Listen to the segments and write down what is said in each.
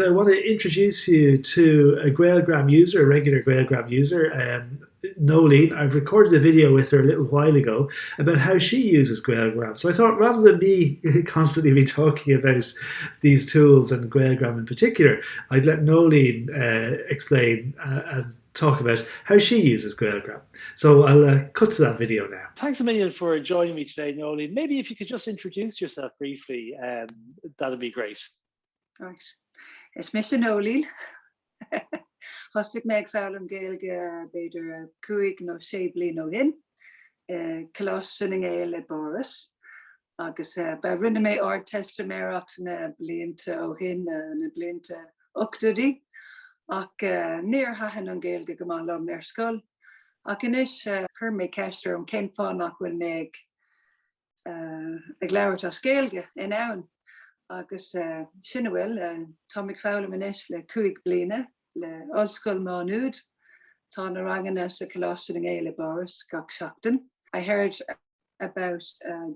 I want to introduce you to a GaelGram user, a regular GaelGram user, Noeleen. I've recorded a video with her a little while ago about how she uses GaelGram. So I thought rather than me constantly be talking about these tools and GaelGram in particular, I'd let Noeleen explain and talk about how she uses GaelGram. So I'll cut to that video now. Thanks a million for joining me today, Noeleen. Maybe if you could just introduce yourself briefly, that'd be great. Right. Is mis Noeleen. Has ik meg fálam Gaeilge beidir cuaig nó sé bliain ó hin, clás in éile Boris, agus ba rinne mé ár testaméireacht na blianta ó hin na blianta uchtadaí, ach níor haithin an Gaeilge go maith liom ar scoil, ach inis chur mé ceistir an cén fánach bhfuil mé ag labhairt as Gaeilge in ann. Agus sinna bhfuil tá ag fálam inis le cuaig bliana le ollscoil Máinúd, tá na ranganna sa Colossus in éile Boris gach seachtain. I heard about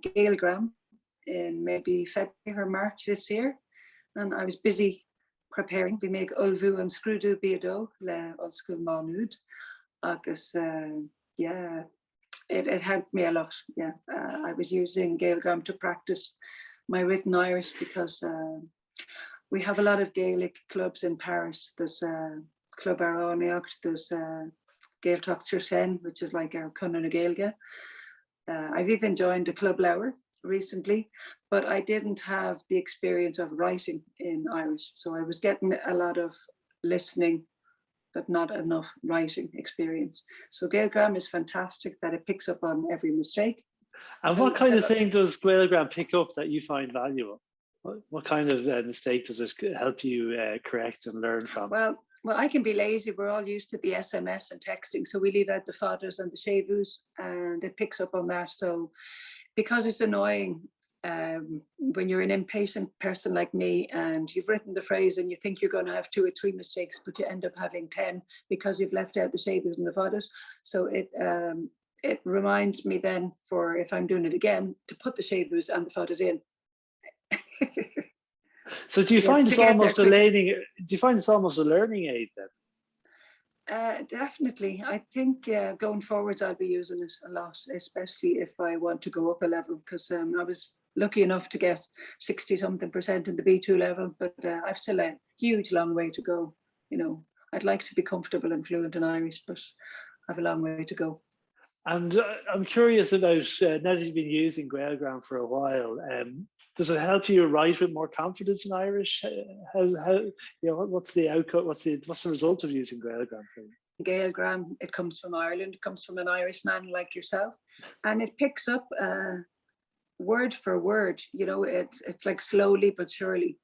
GaelGram in maybe February or March this year, and I was busy preparing. We make ulvu and scrúdú bíadó le ollscoil Máinúd, agus yeah, it helped me a lot. Yeah, I was using GaelGram to practice my written Irish because we have a lot of Gaelic clubs in Paris. There's Club Aránaíocht, there's Gaeltacht sur Seine, which is like our Cunna na Gaeilge. I've even joined a club Lower recently, but I didn't have the experience of writing in Irish. So I was getting a lot of listening, but not enough writing experience. So GaelGram is fantastic that it picks up on every mistake. And what kind of thing does GaelGram pick up that you find valuable? What kind of mistake does it help you correct and learn from? Well, I can be lazy. We're all used to the SMS and texting, so we leave out the fathers and the shavus, and it picks up on that. So because it's annoying when you're an impatient person like me and you've written the phrase and you think you're going to have 2 or 3 mistakes, but you end up having 10 because you've left out the shavus and the fathers. So it reminds me then, for if I'm doing it again, to put the shavus and the fathers in. So do you find this almost a learning? Do you find this almost a learning aid then? Definitely. I think going forwards, I'll be using it a lot, especially if I want to go up a level, because I was lucky enough to get 60-something% in the B2 level, but I've still a huge long way to go. You know, I'd like to be comfortable and fluent in Irish, but I have a long way to go. And I'm curious about, now that you've been using GaelGram for a while, does it help you write with more confidence in Irish? What's the outcome? What's the result of using GaelGram? GaelGram, it comes from Ireland. It comes from an Irishman like yourself, and it picks up word for word. You know, it's like slowly but surely.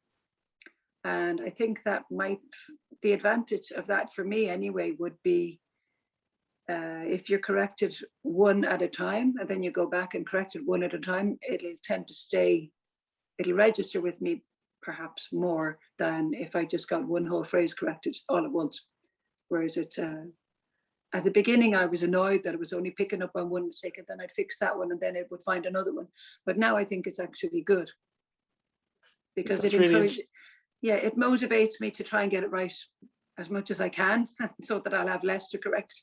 And I think that the advantage of that for me anyway would be if you're corrected one at a time, and then you go back and correct it one at a time, it'll tend to stay. It'll register with me perhaps more than if I just got one whole phrase corrected all at once. Whereas it's at the beginning, I was annoyed that it was only picking up on one mistake, and then I'd fix that one, and then it would find another one. But now I think it's actually good because it encourages, it motivates me to try and get it right as much as I can, so that I'll have less to correct.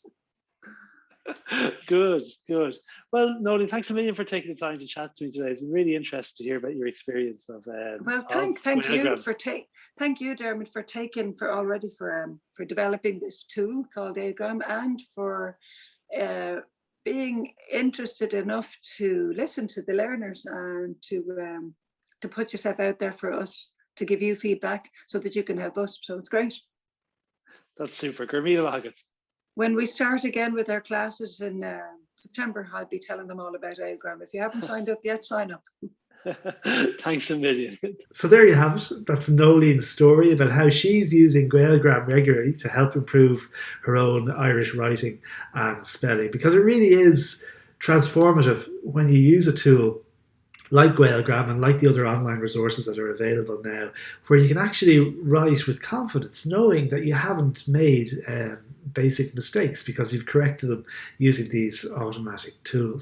Good. Well, Noeleen, thanks a million for taking the time to chat to me today. It's been really interesting to hear about your experience of. Well, thank you, Dermot, for developing this tool called GaelGram, and for being interested enough to listen to the learners and to put yourself out there for us to give you feedback so that you can help us. So it's great. That's super. Gurmila. When we start again with our classes in September, I'll be telling them all about GaelGram. If you haven't signed up yet, sign up. Thanks a million. So there you have it. That's Noeleen's story about how she's using GaelGram regularly to help improve her own Irish writing and spelling, because it really is transformative when you use a tool like GaelGram and like the other online resources that are available now, where you can actually write with confidence, knowing that you haven't made basic mistakes because you've corrected them using these automatic tools.